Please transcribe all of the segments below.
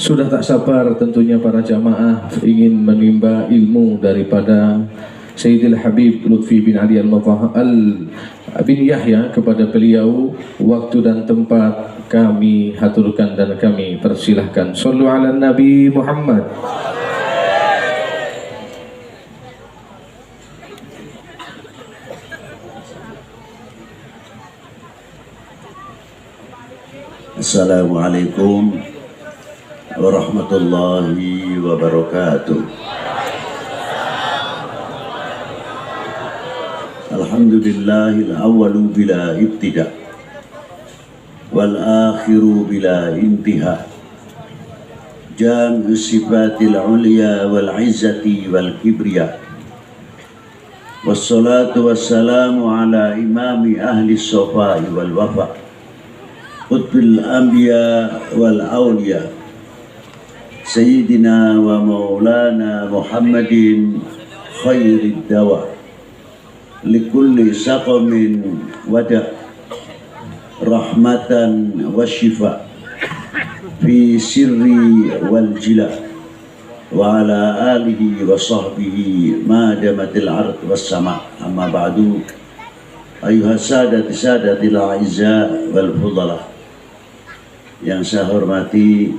Sudah tak sabar tentunya para jamaah ingin menimba ilmu daripada Sayyidil Habib Lutfi bin Ali Al-Mutahhar bin Yahya. Kepada beliau waktu dan tempat kami haturkan dan kami persilahkan. Shallu ala Nabi Muhammad. Assalamualaikum warahmatullahi wabarakatuh. Alhamdulillahil awwalu bila ibtida wal akhiru bila intiha, jami' sifatil ulya wal izzati wal kibriya, wassalatu wassalamu ala imami ahli sofai wal wafa, qutbil anbiya wal awliya, sayyidina wa maulana Muhammadin khairid dawa likulli saqamin wada, rahmatan wa shifa fi sirri wal jila, wa ala alihi wa sahbihi ma damatil ard was sama. Amma ba'du, ayuha sadatil a'izza wal fudala, yang saya hormati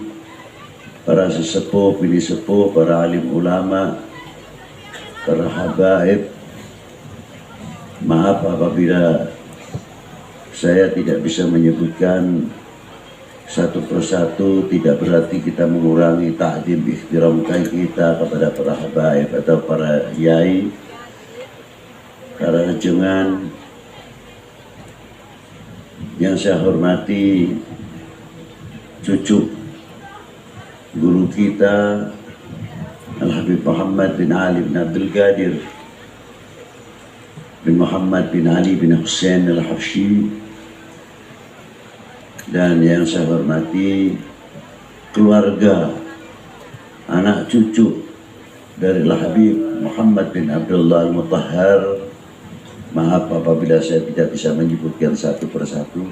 para sesepuh, bini sepuh, para alim ulama, para habaib. Maaf apabila saya tidak bisa menyebutkan satu persatu, tidak berarti kita mengurangi ta'zim ihtiram kita kepada para habaib atau para yai, para jenengan. Yang saya hormati cucu guru kita Al-Habib Muhammad bin Ali bin Abdul Qadir bin Muhammad bin Ali bin Hussein Al-Habsyi, dan yang saya hormati keluarga anak cucu dari Al-Habib Muhammad bin Abdullah Al-Mutahhar. Maaf apabila saya tidak bisa menyebutkan satu persatu.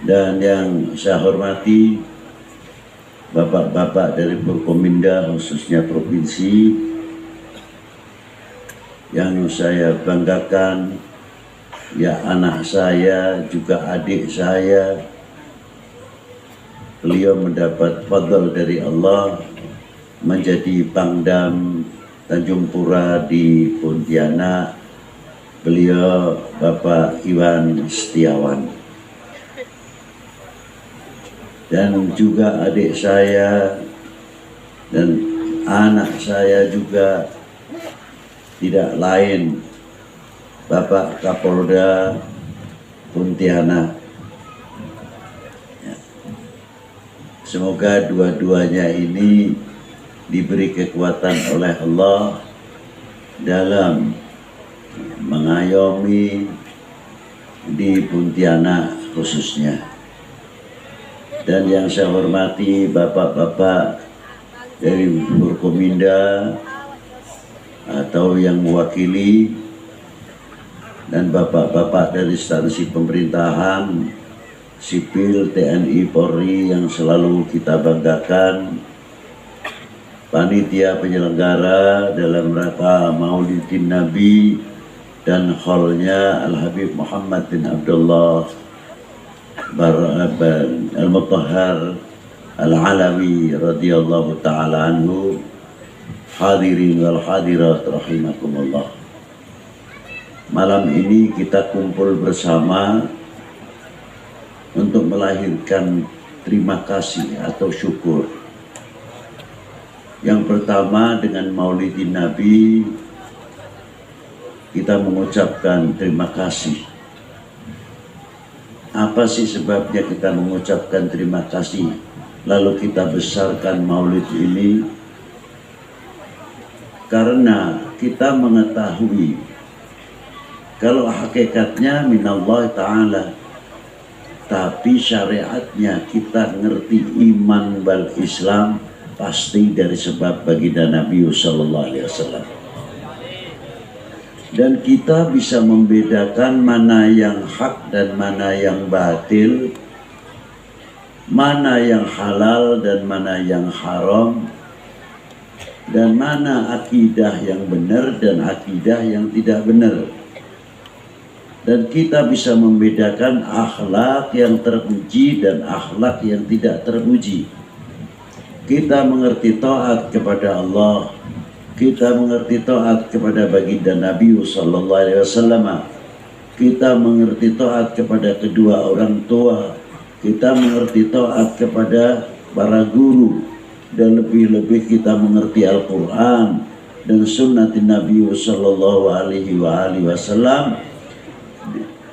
Dan yang saya hormati bapak-bapak dari Forkominda, khususnya provinsi, yang saya banggakan, ya anak saya juga adik saya, beliau mendapat fadl dari Allah menjadi Pangdam Tanjung Pura di Pontianak. Beliau Bapak Iwan Setiawan, dan juga adik saya dan anak saya juga tidak lain Bapak Kapolda Pontianak. Semoga dua-duanya ini diberi kekuatan oleh Allah dalam mengayomi di Pontianak khususnya. Dan yang saya hormati bapak-bapak dari Forkominda atau yang mewakili, dan bapak-bapak dari instansi pemerintahan, sipil, TNI, Polri yang selalu kita banggakan, panitia penyelenggara dalam rangka Maulidin Nabi dan hallnya Al-Habib Muhammad bin Abdullah Al-Mutahhar Al-Alawi radhiyallahu ta'ala anhu, hadirin wal hadirat rahimakumullah. Malam ini kita kumpul bersama untuk melahirkan terima kasih atau syukur. Yang pertama, dengan Maulidin Nabi kita mengucapkan terima kasih. Apa sih sebabnya kita mengucapkan terima kasih lalu kita besarkan maulid ini? Karena kita mengetahui kalau hakikatnya minallah ta'ala, tapi syariatnya kita ngerti iman wal Islam pasti dari sebab baginda Nabi sallallahu alaihi wasallam. Dan kita bisa membedakan mana yang hak dan mana yang batil mana yang halal dan mana yang haram, dan mana akidah yang benar dan akidah yang tidak benar. Dan kita bisa membedakan akhlak yang terpuji dan akhlak yang tidak terpuji. Kita mengerti taat kepada Allah, kita mengerti taat kepada baginda Nabi sallallahu alaihi wasallam, kita mengerti taat kepada kedua orang tua, kita mengerti taat kepada para guru, dan lebih-lebih kita mengerti Al-Quran dan sunnah Nabi sallallahu alaihi wasallam.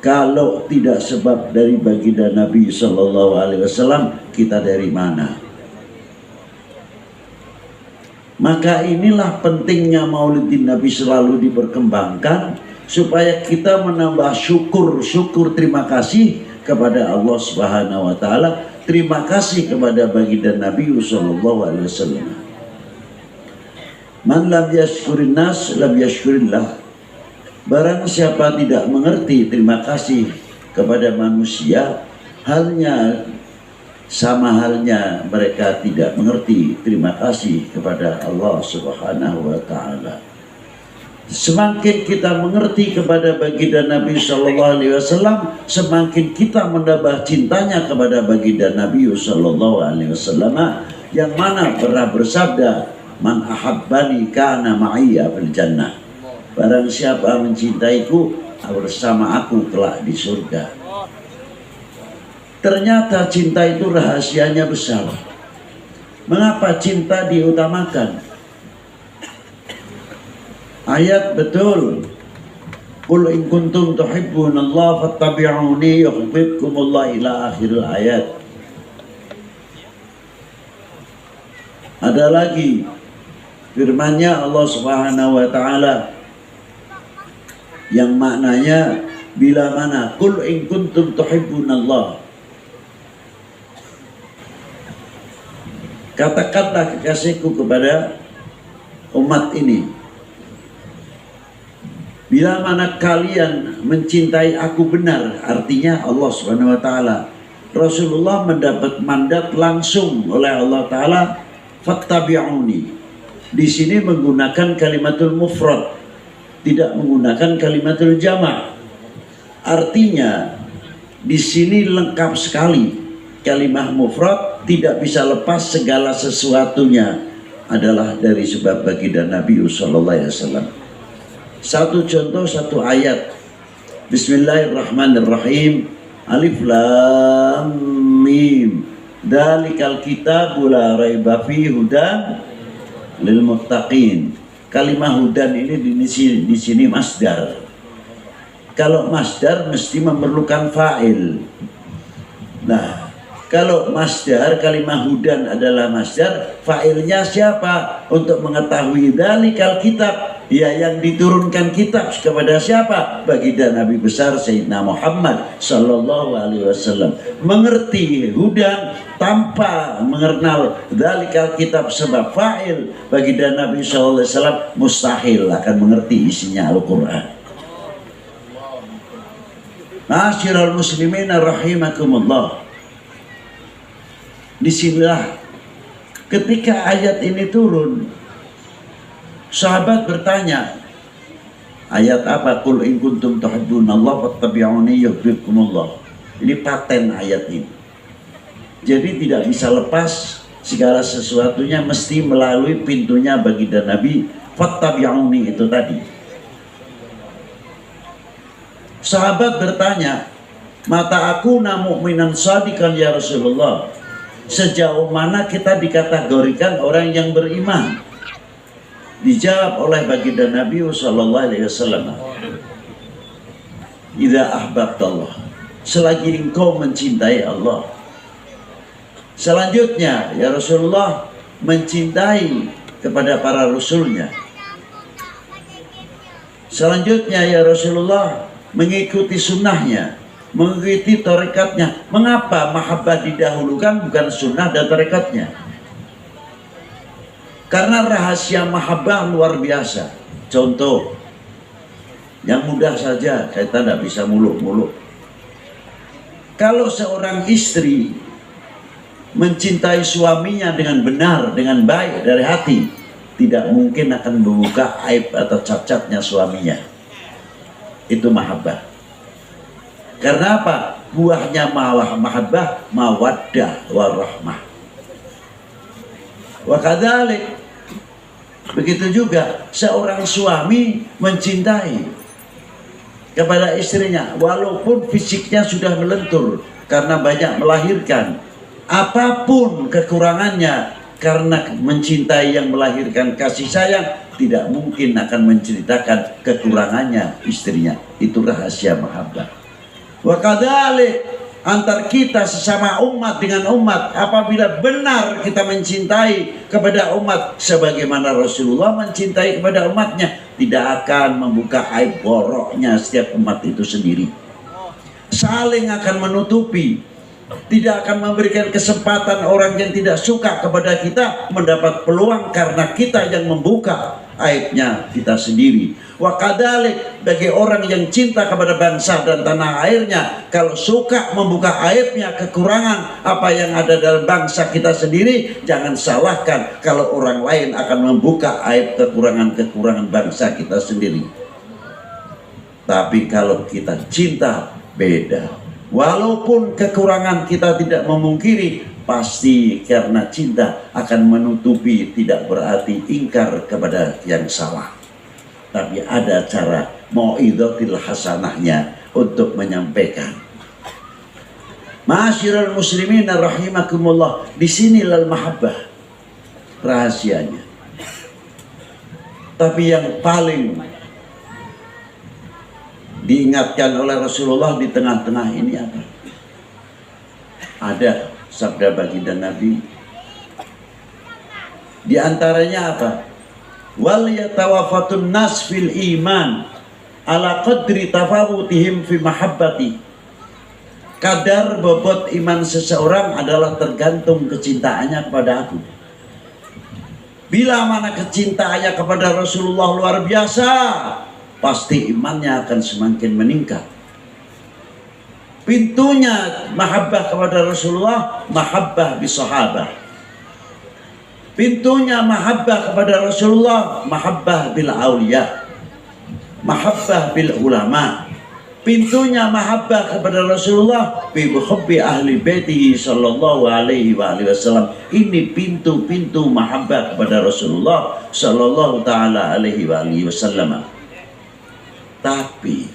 Kalau tidak sebab dari baginda Nabi sallallahu alaihi wasallam, kita dari mana? Maka inilah pentingnya Maulidin Nabi selalu diperkembangkan, supaya kita menambah syukur terima kasih kepada Allah Subhanahu wa taala, terima kasih kepada baginda Nabi sallallahu alaihi wasallam. Man lam yashkurin nas lam yashkurillah. Barang siapa tidak mengerti terima kasih kepada manusia, sama halnya mereka tidak mengerti terima kasih kepada Allah Subhanahu wa taala. Semakin kita mengerti kepada baginda Nabi sallallahu alaihi wasallam, semakin kita menambah cintanya kepada baginda Nabi sallallahu alaihi wasallam, yang mana pernah bersabda, man ahabbani kana ma'iyya fil jannah. Barang siapa mencintaiku, bersama aku kelak di surga. Ternyata cinta itu rahasianya besar. Mengapa cinta diutamakan? Ayat betul. Qul in kuntum tuhibbunallaha fattabi'uni yuhibbukumullah, ila akhir ayat. Ada lagi firman-Nya Allah Subhanahu wa taala yang maknanya bila mana, qul in kuntum tuhibbunallah, katakanlah kekasihku kepada umat ini, bila mana kalian mencintai aku benar. Artinya Allah Subhanahu wa taala, Rasulullah mendapat mandat langsung oleh Allah taala, fattabi'uni. Di sini menggunakan kalimatul mufrad, tidak menggunakan kalimatul jama'. Artinya di sini lengkap sekali. Kalimah mufrad tidak bisa lepas, segala sesuatunya adalah dari sebab baginda Nabi sallallahu alaihi wasallam. Satu contoh, satu ayat. Bismillahirrahmanirrahim. Alif lam mim. Dzalikal kitabu la raiba fihi hudan lil muttaqin. Kalimah hudan ini di sini masdar. Kalau masdar mesti memerlukan fa'il. Nah, kalau masdar, kalimah hudan adalah masdar, fa'ilnya siapa? Untuk mengetahui dzalikal kitab, ya yang diturunkan kitab kepada siapa? Baginda Nabi besar Sayyidina Muhammad sallallahu alaihi wasallam. Mengerti hudan tanpa mengenal dzalikal kitab sebab fa'il, baginda Nabi sallallahu alaihi wasallam mustahil akan mengerti isinya Al-Qur'an. Ma'asyiral muslimin rahimakumullah. Disinilah ketika ayat ini turun, sahabat bertanya, ayat apa? Qul in kuntum tuhibbunallaha fattabi'uni yuhibbukumullah. Ini paten ayat ini. Jadi tidak bisa lepas, segala sesuatunya mesti melalui pintunya baginda Nabi, fattabi'uni itu tadi. Sahabat bertanya, mata aku mu'minan shadiqan ya Rasulullah. Sejauh mana kita dikategorikan orang yang beriman? Dijawab oleh baginda Nabi sallallahu alaihi wasallam, idza ahbabtallah, selagi engkau mencintai Allah. Selanjutnya, ya Rasulullah, mencintai kepada para rasulnya. Selanjutnya, ya Rasulullah, mengikuti sunnahnya, mengikuti tarekatnya. Mengapa mahabbah didahulukan bukan sunnah dan tarekatnya? Karena rahasia mahabbah luar biasa. Contoh yang mudah saja, kita tidak bisa muluk-muluk. Kalau seorang istri mencintai suaminya dengan benar, dengan baik dari hati, tidak mungkin akan membuka aib atau cacatnya suaminya. Itu mahabbah. Karena apa? Buahnya mahabbah, mawaddah warahmah. Wa kadzalik, begitu juga seorang suami mencintai kepada istrinya walaupun fisiknya sudah melentur karena banyak melahirkan, apapun kekurangannya, karena mencintai yang melahirkan kasih sayang, tidak mungkin akan menceritakan kekurangannya istrinya. Itu rahasia mahabbah. Wa kadzalik, antar kita sesama umat dengan umat, apabila benar kita mencintai kepada umat sebagaimana Rasulullah mencintai kepada umatnya, tidak akan membuka aib boroknya setiap umat itu sendiri. Saling akan menutupi, tidak akan memberikan kesempatan orang yang tidak suka kepada kita mendapat peluang karena kita yang membuka aibnya kita sendiri. Wa kadzalik, bagi orang yang cinta kepada bangsa dan tanah airnya, kalau suka membuka aibnya, kekurangan apa yang ada dalam bangsa kita sendiri, jangan salahkan kalau orang lain akan membuka aib kekurangan bangsa kita sendiri. Tapi kalau kita cinta, beda. Walaupun kekurangan kita tidak memungkiri, pasti karena cinta akan menutupi, tidak berarti ingkar kepada yang salah. Tapi ada cara mau'izatil hasanahnya untuk menyampaikan. Ma'asyiral muslimin rahimakumullah, di sinilah mahabbah rahasianya. Tapi yang paling diingatkan oleh Rasulullah di tengah-tengah ini apa? Ada sabda baginda Nabi. Di antaranya apa? Wal yatawafatun nas fil iman ala qadri tafawutihim fi mahabbati. Kadar bobot iman seseorang adalah tergantung kecintaannya kepada aku. Bila mana kecintaannya kepada Rasulullah luar biasa, pasti imannya akan semakin meningkat. Pintunya mahabbah kepada Rasulullah, mahabbah bisahabah. Pintunya mahabbah kepada Rasulullah, mahabbah bil auliya, mahabbah bil ulama. Pintunya mahabbah kepada Rasulullah, bi hubbi ahli baitihi sallallahu alaihi wasallam. Ini pintu-pintu mahabbah kepada Rasulullah sallallahu taala alaihi wasallam. Tapi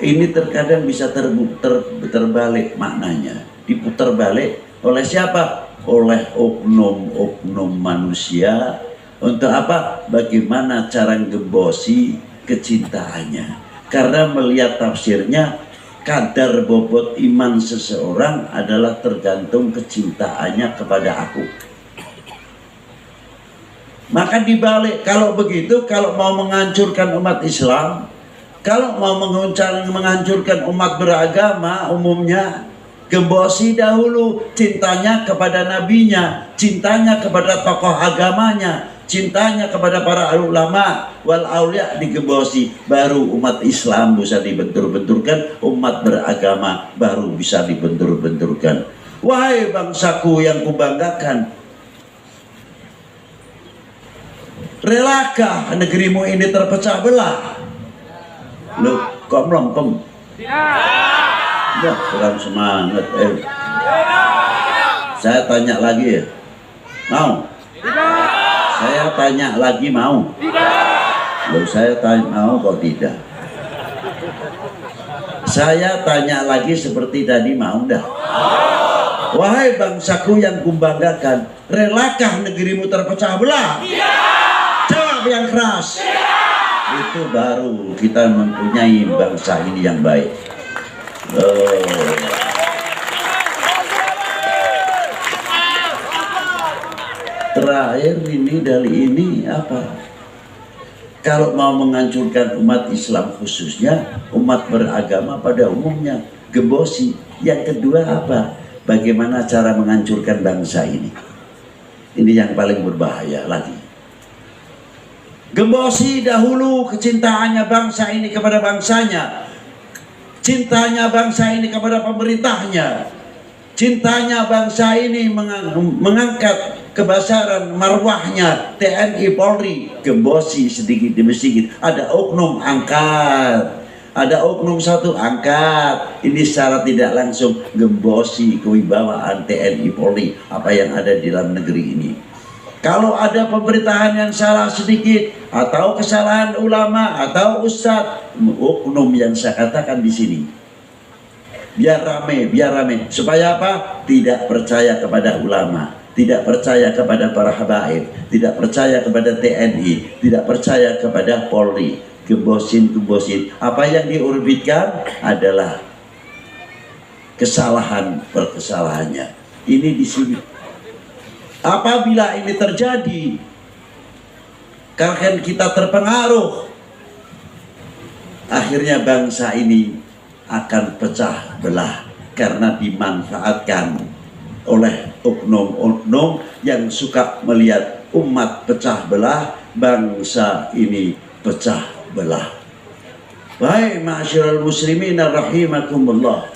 ini terkadang bisa terbalik maknanya, diputar balik oleh siapa? Oleh oknum-oknum manusia. Untuk apa? Bagaimana cara ngembosi kecintaannya. Karena melihat tafsirnya, kadar bobot iman seseorang adalah tergantung kecintaannya kepada aku. Maka dibalik, kalau begitu, kalau mau menghancurkan umat Islam, kalau mau menghancurkan umat beragama umumnya, gembosi dahulu cintanya kepada nabinya, cintanya kepada tokoh agamanya, cintanya kepada para ulama wal aulia digembosi, baru umat Islam bisa dibentur-benturkan, umat beragama baru bisa dibentur-benturkan. Wahai bangsaku yang kubanggakan, relakah negerimu ini terpecah belah? Loh, kok melempem? Ya, kurang semangat. Saya tanya lagi ya, mau? Saya tanya lagi, mau? Loh, saya tanya mau kok tidak? Saya tanya lagi seperti tadi, mau dah? Wahai bangsaku yang kubanggakan, relakah negerimu terpecah belah? Jawab yang keras. Itu baru kita mempunyai bangsa ini yang baik. Terakhir ini dari ini apa? Kalau mau menghancurkan umat Islam khususnya, umat beragama pada umumnya, gembosi. Yang kedua apa? Bagaimana cara menghancurkan bangsa ini? Ini yang paling berbahaya lagi. Gembosi dahulu kecintaannya bangsa ini kepada bangsanya, cintanya bangsa ini kepada pemerintahnya. Cintanya bangsa ini mengangkat kebesaran marwahnya TNI Polri, gembosi sedikit demi sedikit. Ada oknum angkat, ada oknum satu angkat. Ini secara tidak langsung gembosi kewibawaan TNI Polri, apa yang ada di dalam negeri ini. Kalau ada pemerintahan yang salah sedikit, atau kesalahan ulama atau ustadz, oknum yang saya katakan di sini, biar rame, supaya apa? Tidak percaya kepada ulama, tidak percaya kepada para habaib, tidak percaya kepada TNI, tidak percaya kepada Polri. Gembosin. Apa yang diorbitkan adalah kesalahan perkesalahannya. Ini di sini. Apabila ini terjadi, karena kita terpengaruh, akhirnya bangsa ini akan pecah belah karena dimanfaatkan oleh oknum-oknum yang suka melihat umat pecah belah, bangsa ini pecah belah. Baik, ma'asyiral muslimin rahimakumullah.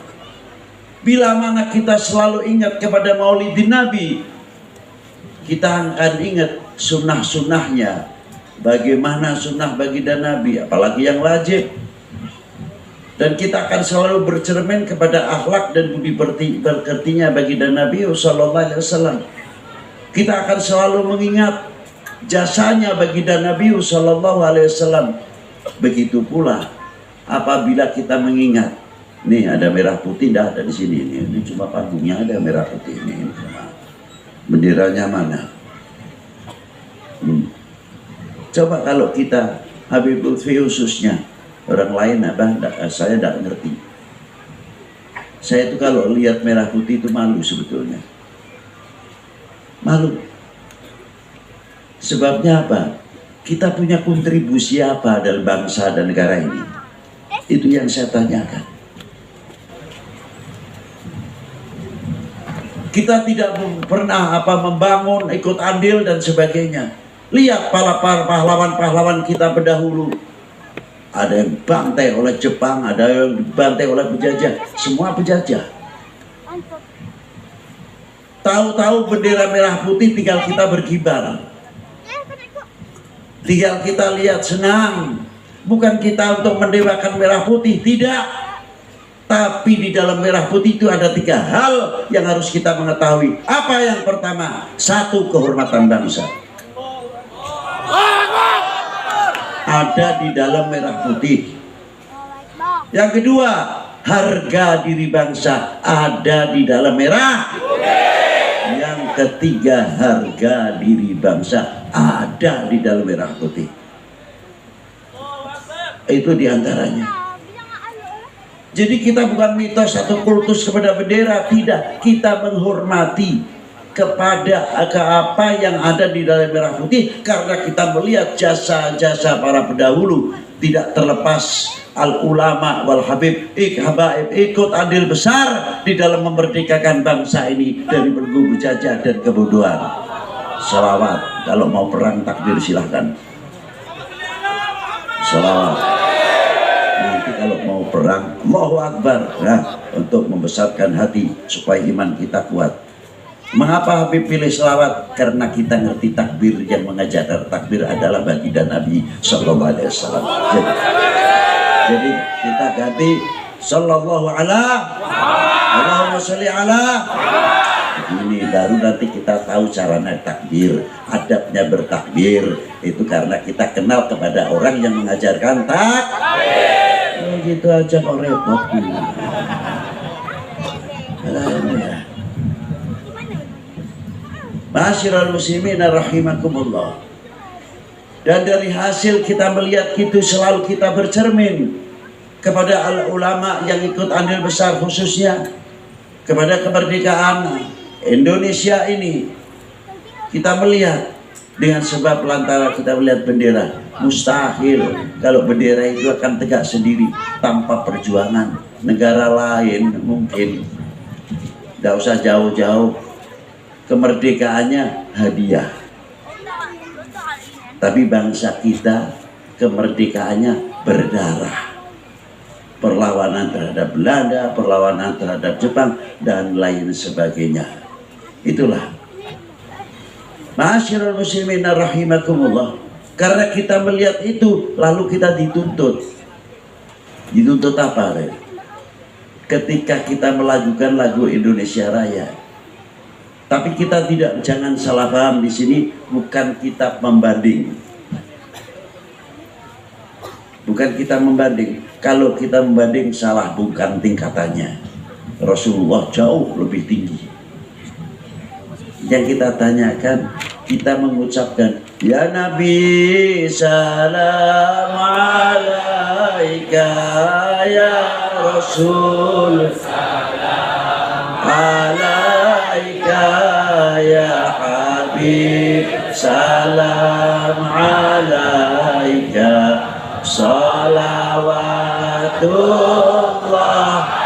Bila mana kita selalu ingat kepada Maulidin Nabi, kita akan ingat sunnah-sunnahnya. Bagaimana sunnah baginda Nabi, apalagi yang wajib. Dan kita akan selalu bercermin kepada akhlak dan budi pekertinya baginda Nabi sallallahu alaihi wasallam. Kita akan selalu mengingat jasanya baginda Nabi sallallahu alaihi wasallam. Begitu pula apabila kita mengingat, nih ada merah putih, dah ada di sini. Ini cuma panggungnya ada merah putih ini. Benderanya mana? Coba kalau kita Habib Lutfi khususnya, orang lain saya tidak ngerti. Saya itu kalau lihat merah putih itu malu sebetulnya. Malu. Sebabnya apa? Kita punya kontribusi apa dalam bangsa dan negara ini? Itu yang saya tanyakan. Kita tidak pernah membangun, ikut andil dan sebagainya. Lihat para pahlawan-pahlawan kita pendahulu. Ada yang dibantai oleh Jepang, ada yang dibantai oleh penjajah. Semua penjajah. Tahu-tahu bendera merah putih tinggal kita berkibar. Tinggal kita lihat senang. Bukan kita untuk mendewakan merah putih, tidak. Tapi di dalam merah putih itu ada 3 hal yang harus kita mengetahui. Apa yang pertama? 1, kehormatan bangsa. Ada di dalam merah putih. Yang kedua, harga diri bangsa ada di dalam merah putih. Yang ketiga, harga diri bangsa ada di dalam merah putih. Itu diantaranya. Jadi kita bukan mitos atau kultus kepada bendera, tidak. Kita menghormati kepada apa yang ada di dalam merah putih karena kita melihat jasa-jasa para pendahulu, tidak terlepas al ulama wal habib habaib ikut andil besar di dalam memerdekakan bangsa ini dari belenggu penjajah dan kebodohan. Salawat. Kalau mau perang takbir silahkan. Salawat. Nanti kalau mau perang Allahu Akbar, nah, untuk membesarkan hati supaya iman kita kuat. Mengapa Habib pilih selawat? Karena kita ngerti takbir yang mengajarkan takbir adalah baginda Nabi sallallahu alaihi wasallam. Jadi kita ganti sallallahu ala Allahumma sholli ala. Ini baru nanti kita tahu caranya takbir, adabnya bertakbir. Itu karena kita kenal kepada orang yang mengajarkan takbir. Oh, gitu aja kok repot. Ma'asyiral muslimin rahimakumullah. Dan dari hasil kita melihat itu selalu kita bercermin kepada al ulama yang ikut andil besar khususnya kepada kemerdekaan Indonesia ini. Kita melihat dengan sebab lantaran kita melihat bendera, mustahil kalau bendera itu akan tegak sendiri tanpa perjuangan. Negara lain mungkin tidak usah jauh-jauh, kemerdekaannya hadiah. Tapi bangsa kita kemerdekaannya berdarah. perlawanan terhadap Belanda, perlawanan terhadap Jepang, dan lain sebagainya. Itulah. Ma'asyiral muslimin rahimakumullah. Karena kita melihat itu, lalu kita dituntut. Dituntut apa, Ren? Ketika kita melakukan lagu Indonesia Raya. Tapi kita tidak, jangan salah paham di sini, bukan kita membanding. Bukan kita membanding. Kalau kita membanding salah, bukan tingkatannya. Rasulullah jauh lebih tinggi. Yang kita tanyakan, kita mengucapkan, ya Nabi salam alaika, ya Rasul salam alaika, ya Habib salam alaika, salawatullah.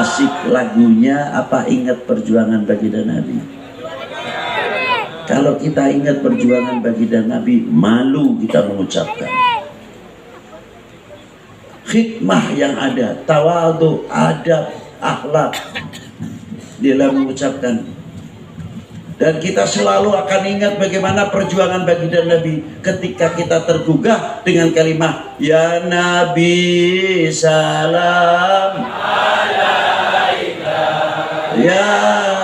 Asik lagunya apa ingat perjuangan baginda Nabi? Kalau kita ingat perjuangan baginda Nabi, malu kita mengucapkan. Hikmah yang ada, tawadhu, adab, akhlak dalam mengucapkan. Dan kita selalu akan ingat bagaimana perjuangan baginda Nabi ketika kita tergugah dengan kalimat ya Nabi salam alaika, ya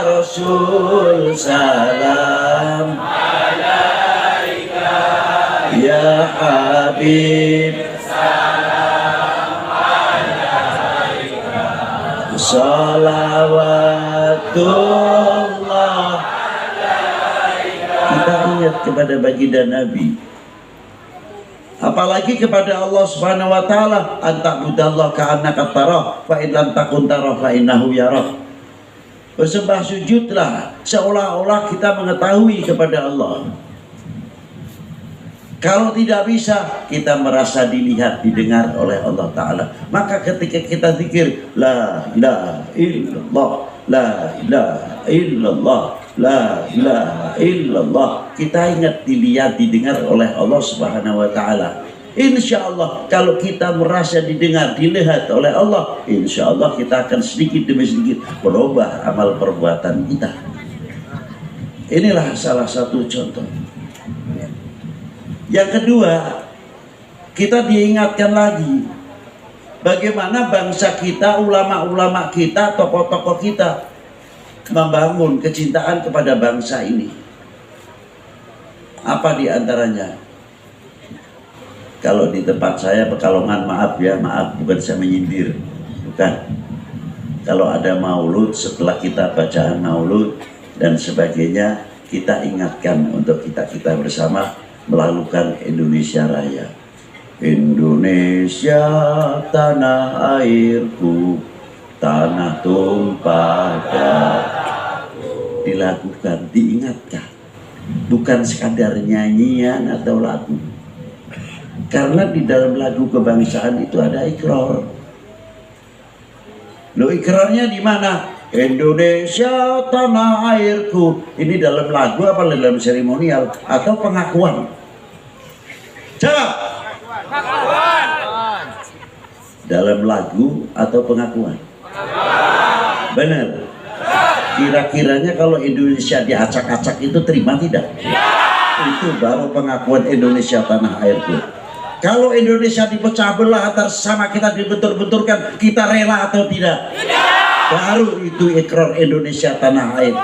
Rasul salam alaika, ya Habib salam alaika, salawatullah. Kita ingat kepada baginda Nabi, apalagi kepada Allah Subhanahu wa taala, anta'budallah ka'annaka tarah fa in lam takun tarah fa innahu yarah. Bersembah sujudlah seolah-olah kita mengetahui kepada Allah. Kalau tidak bisa, kita merasa dilihat, didengar oleh Allah Ta'ala. Maka ketika kita zikir la ilaha illallah, la ilaha illallah, la ilaha illallah, kita ingat dilihat, didengar oleh Allah Subhanahu wa Ta'ala. Insya Allah kalau kita merasa didengar, dilihat oleh Allah, insya Allah kita akan sedikit demi sedikit berubah amal perbuatan kita. Inilah salah satu contoh. Yang kedua, kita diingatkan lagi bagaimana bangsa kita, ulama-ulama kita, tokoh-tokoh kita membangun kecintaan kepada bangsa ini. Apa diantaranya? Kalau di tempat saya Pekalongan, maaf ya, maaf, bukan saya menyindir, bukan. Kalau ada maulud, setelah kita bacaan maulud dan sebagainya, kita ingatkan untuk kita bersama melakukan Indonesia Raya. Indonesia tanah airku, tanah tumpah darahku. Dilakukan, diingatkan, bukan sekadar nyanyian atau lagu. Karena di dalam lagu kebangsaan itu ada ikrar. Loh, ikrarnya di mana? Indonesia tanah airku. Ini dalam lagu apa dalam seremonial atau pengakuan? Jawab. Pengakuan. Dalam lagu atau pengakuan? Benar. Kira-kiranya kalau Indonesia diacak-acak itu terima tidak? Itu baru pengakuan Indonesia tanah airku. Kalau Indonesia dipecah belah antar sama kita, dibentur-benturkan, kita rela atau tidak? Tidak. Baru itu ikrar Indonesia tanah airku.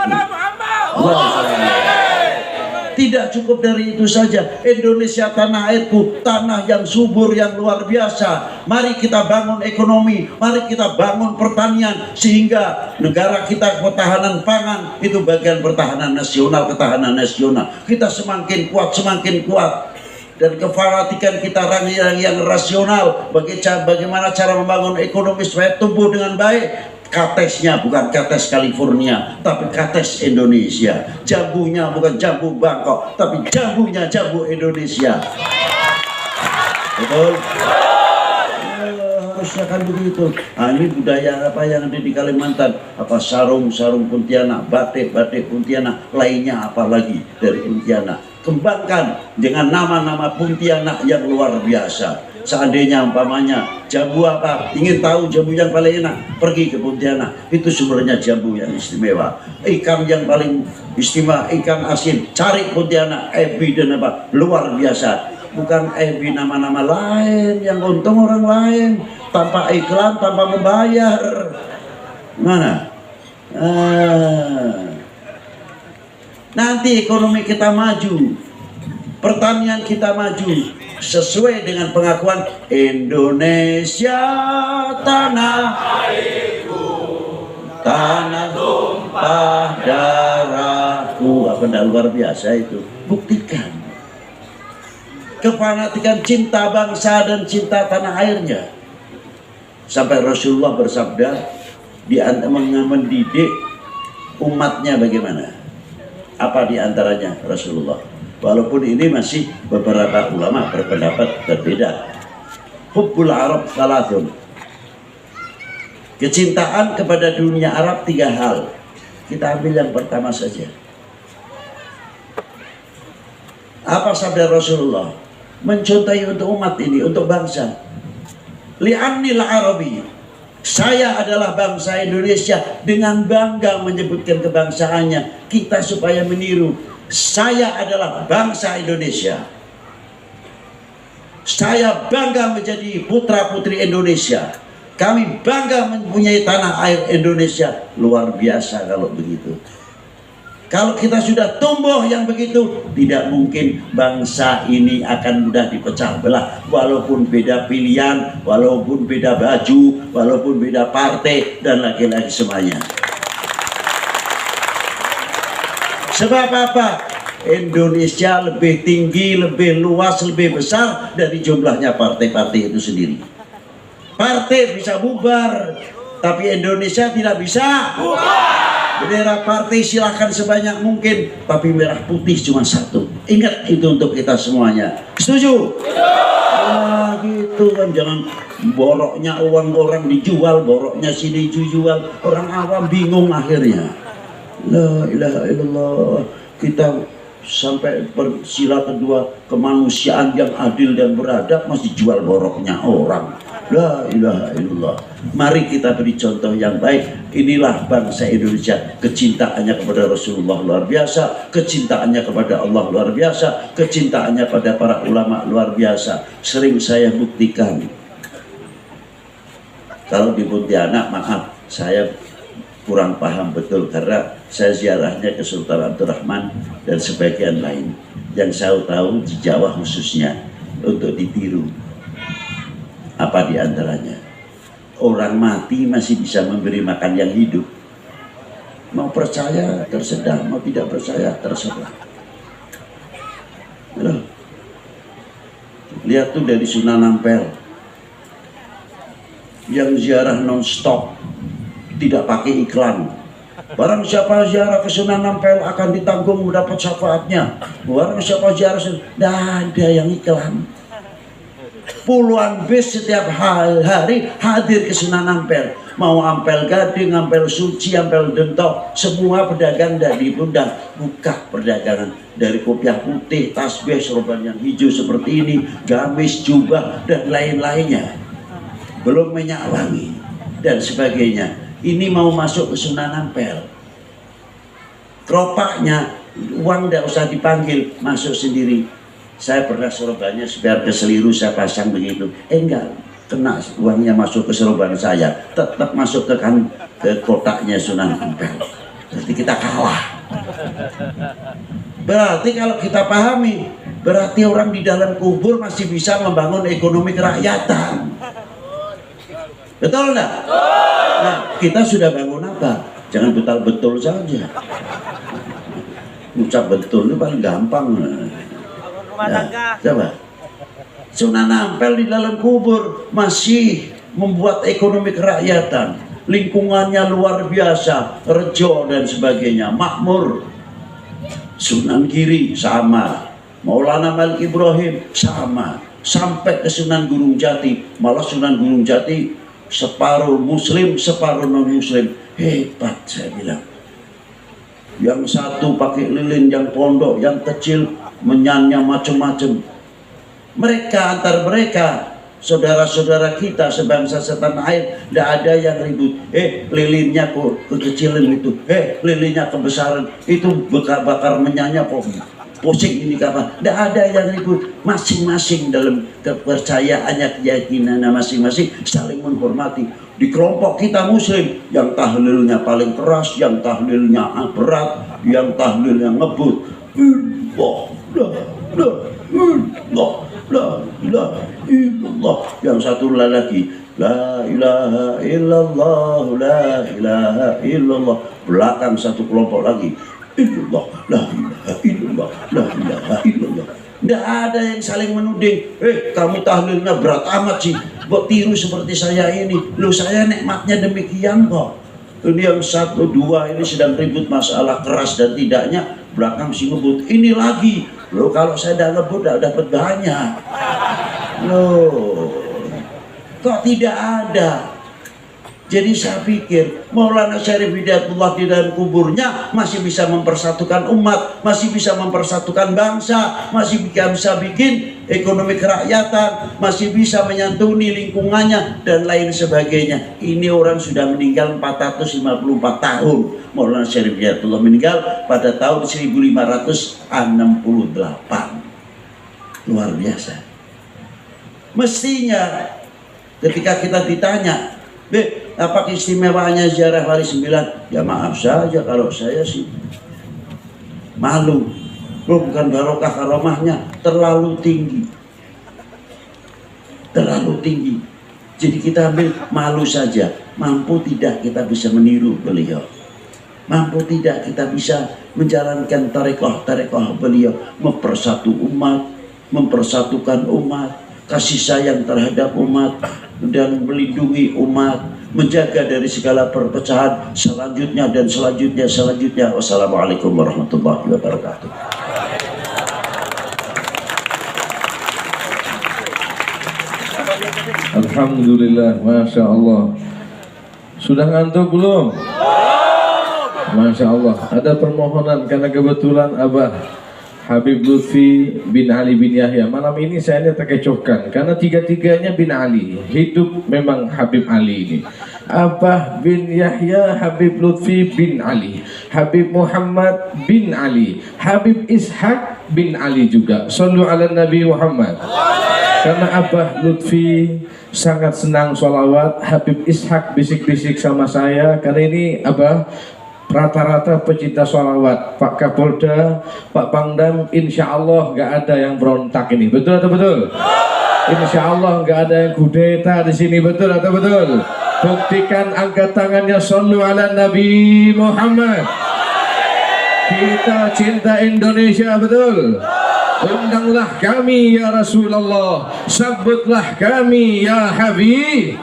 Tidak cukup dari itu saja. Indonesia tanah airku, tanah yang subur, yang luar biasa. Mari kita bangun ekonomi, mari kita bangun pertanian, sehingga negara kita ketahanan pangan itu bagian pertahanan nasional, ketahanan nasional. Kita semakin kuat, semakin kuat. Dan kefanatikan kita yang rasional, bagaimana cara membangun ekonomi supaya tumbuh dengan baik. Katesnya bukan kates California, tapi kates Indonesia. Jambunya bukan jambu Bangkok, tapi jambunya jambu Indonesia. Betul? Harusnya kan begitu. Nah, ini budaya apa yang ada di Kalimantan? Apa sarung-sarung Pontianak, batik-batik Pontianak, lainnya apa lagi dari Pontianak. Kembangkan dengan nama-nama Pontianak yang luar biasa. Seandainya umpamanya jambu apa, ingin tahu jambu yang paling enak, pergi ke Pontianak, itu sumbernya jambu yang istimewa. Ikan yang paling istimewa, ikan asin, cari Pontianak, ebi dan apa, luar biasa. Bukan ebi nama-nama lain yang untung orang lain, tanpa iklan, tanpa membayar. Mana? Nanti ekonomi kita maju, pertanian kita maju, sesuai dengan pengakuan Indonesia tanah airku, tanah tumpah darahku. Apa tidak luar biasa itu? Buktikan kefanatikan cinta bangsa dan cinta tanah airnya. Sampai Rasulullah bersabda, mendidik umatnya bagaimana? Apa diantaranya Rasulullah? Walaupun ini masih beberapa ulama berpendapat berbeda. Hubbul Arab salatun. Kecintaan kepada dunia Arab 3 hal. Kita ambil yang pertama saja. Apa sabda Rasulullah? Mencontohi untuk umat ini, untuk bangsa. Li'annil Arabi. Saya adalah bangsa Indonesia, dengan bangga menyebutkan kebangsaannya. Kita supaya meniru. Saya adalah bangsa Indonesia. Saya bangga menjadi putra-putri Indonesia. Kami bangga mempunyai tanah air Indonesia. Luar biasa kalau begitu. Kalau kita sudah tumbuh yang begitu, tidak mungkin bangsa ini akan mudah dipecah belah. Walaupun beda pilihan, walaupun beda baju, walaupun beda partai, dan lagi-lagi semuanya. Sebab apa? Indonesia lebih tinggi, lebih luas, lebih besar dari jumlahnya partai-partai itu sendiri. Partai bisa bubar, tapi Indonesia tidak bisa bubar. Bendera partai silahkan sebanyak mungkin, tapi merah putih cuma satu. Ingat itu untuk kita semuanya. Setuju? Ah, gitu kan, jangan boroknya uang orang dijual, boroknya sini dijual, orang awam bingung akhirnya. La ilaha illallah. Kita sampai bersila kedua, kemanusiaan yang adil dan beradab, masih jual boroknya orang. La ilaha illallah. Mari kita beri contoh yang baik. Inilah bangsa Indonesia. Kecintaannya kepada Rasulullah luar biasa, kecintaannya kepada Allah luar biasa, kecintaannya pada para ulama luar biasa. Sering saya buktikan. Kalau di Pontianak, maaf, saya kurang paham betul karena saya ziarahnya ke Sultan Abdul Rahman dan sebagian lain. Yang saya tahu di Jawa khususnya untuk ditiru. Apa diantaranya? Orang mati masih bisa memberi makan yang hidup. Mau percaya terserah, mau tidak percaya terserah. Lihat tuh dari Sunan Ampel yang ziarah non-stop, tidak pakai iklan. Barang siapa ziarah ke Sunan Ampel akan ditanggung mendapat syafaatnya. Barang siapa ziarah, tidak ada yang iklan. Puluhan bis setiap hari hadir ke Sunan Ampel. Mau Ampel Gading, Ampel Suci, Ampel Dentok, semua pedagang tidak diundang. Buka perdagangan dari kopiah putih, tasbih, sorban yang hijau seperti ini, gamis, jubah, dan lain-lainnya. Belum minyak wangi dan sebagainya. Ini mau masuk ke Sunan Ampel. Keropaknya uang tidak usah dipanggil, masuk sendiri. Saya pernah sorbannya biar ke Seliru saya pasang begitu. Enggak, kena uangnya masuk ke sorban saya, tetap masuk ke kotaknya Sunan Ampel. Berarti kita kalah. Berarti kalau kita pahami, berarti orang di dalam kubur masih bisa membangun ekonomi kerakyatan. Betul enggak? Nah, kita sudah bangun apa? Jangan betul-betul saja. Ucap betul itu paling gampang. Nah, coba. Sunan Ampel di dalam kubur masih membuat ekonomi kerakyatan, lingkungannya luar biasa, rejo dan sebagainya, makmur. Sunan Giri sama, Maulana Malik Ibrahim sama, sampai ke Sunan Gunung Jati. Malah Sunan Gunung Jati separuh muslim, separuh non muslim. Hebat saya bilang. Yang satu pakai lilin, yang pondok, yang kecil menyanyi macam-macam. Mereka antar mereka saudara-saudara kita sebangsa setanah air, tidak ada yang ribut. Lilinnya kok kekecilan itu, lilinnya kebesaran itu, bakar menyanya kok pusing ini kapan. Tidak ada yang ribut, masing-masing dalam kepercayaannya, keyakinannya masing-masing saling menghormati. Di kelompok kita muslim, yang tahlilnya paling keras, yang tahlilnya berat, yang tahlilnya ngebut, la, yang satu lagi la ilaha illallah, la ilaha illallah. Belakang satu kelompok lagi illallah, la ilaha illallah, la ilaha illallah. Tidak ada yang saling menuding. Kamu tahlilnya berat amat sih, buat tiru seperti saya ini. Loh, saya nikmatnya demikian kok. Ini yang satu dua ini sedang ribut masalah keras dan tidaknya, belakang si ngebut ini lagi. Loh, kalau saya dah ngebut dah dapat banyak. Loh, kok tidak ada? Jadi saya pikir Maulana Syarif Hidayatullah di dalam kuburnya masih bisa mempersatukan umat, masih bisa mempersatukan bangsa, masih bisa bikin ekonomi kerakyatan, masih bisa menyantuni lingkungannya dan lain sebagainya. Ini orang sudah meninggal 454 tahun. Maulana Syarif Hidayatullah meninggal pada tahun 1568. Luar biasa. Mestinya ketika kita ditanya, apa keistimewaannya ziarah Wali 9? Ya maaf saja kalau saya sih malu. Bukan barokah karomahnya terlalu tinggi. Terlalu tinggi. Jadi kita ambil malu saja. Mampu tidak kita bisa meniru beliau. Mampu tidak kita bisa menjalankan tarekoh beliau. Mempersatu umat, mempersatukan umat, kasih sayang terhadap umat, dan melindungi umat, menjaga dari segala perpecahan selanjutnya dan selanjutnya. Wassalamualaikum warahmatullahi wabarakatuh. Alhamdulillah, Masya Allah. Sudah ngantuk belum? Masya Allah. Ada permohonan karena kebetulan Abah Habib Lutfi bin Ali bin Yahya. Malam ini saya terkecohkan karena tiga-tiganya bin Ali. Hidup memang Habib Ali ini. Abah bin Yahya, Habib Lutfi bin Ali, Habib Muhammad bin Ali, Habib Ishaq bin Ali juga. Sallu ala Nabi Muhammad. Karena Abah Lutfi sangat senang sholawat, Habib Ishaq bisik-bisik sama saya. Karena ini Abah rata-rata pecinta sholawat. Pak Kapolda, Pak Pangdam, insya Allah nggak ada yang berontak ini. Betul atau betul? Insya Allah nggak ada yang kudeta di sini. Betul atau betul? Buktikan, angkat tangannya. Shollu ala Nabi Muhammad. Kita cinta Indonesia, betul? Undanglah kami ya Rasulullah, sebutlah kami ya Habib.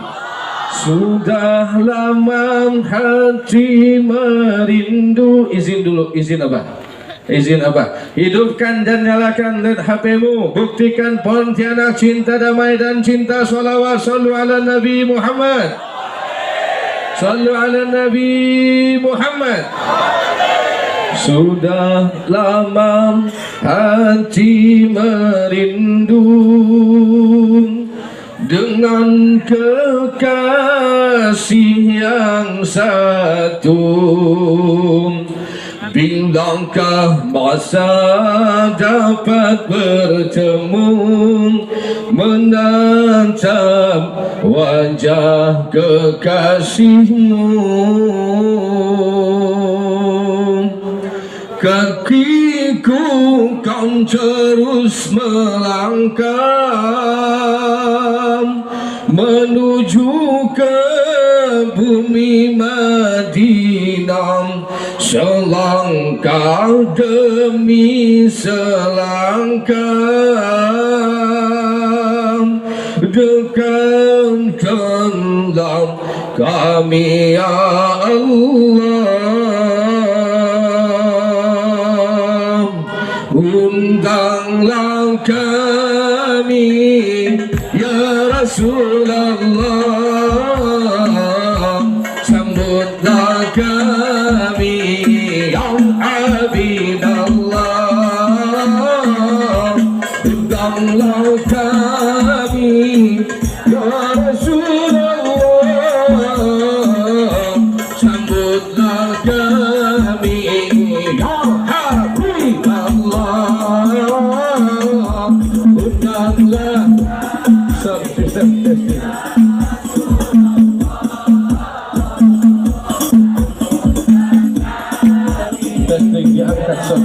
Sudah lama hati merindu. Izin dulu, izin Abah. Izin Abah. Hidupkan dan nyalakan LED HP-mu. Buktikan Pontianak cinta damai dan cinta sholawat. Sallu ala Nabi Muhammad. Sallu ala Nabi Muhammad. Sudah lama hati merindu dengan kekasih yang satu. Bilangkah masa dapat bertemu, menatap wajah kekasihmu. Kakiku kan terus melangkah menuju ke bumi Madinah, selangkah demi selangkah. Dekatkanlah kami ya Allah. Undanglah kami ya Rasulullah, sambutlah kami ya Habibullah. Undanglah kami kami ya Habib Allah, undanglah testing diangkat sob.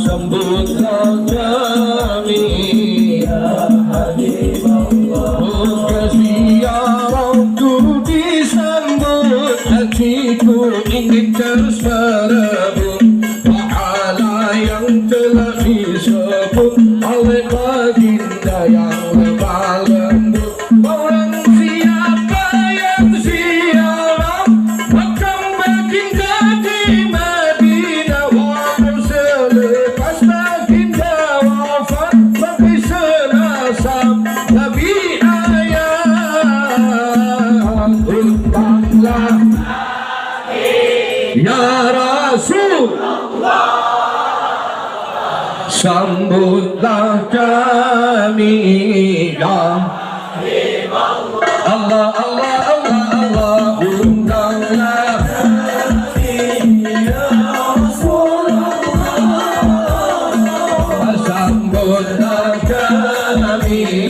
Sambutlah kami ya Habib Allah, moga ziarahku disambut, hatiku ingin terus berebut pahala yang telah disebut oleh baginda yang lemah lembut. Orang siapa yang ziarah makam baginda di Madinah, walau selepas baginda wafat tapi senasab Nabi ayat. Undanglah ya Rasul, sambutlah kami ya Allah, Allah, Allah, Allah, undanglah sambutlah kami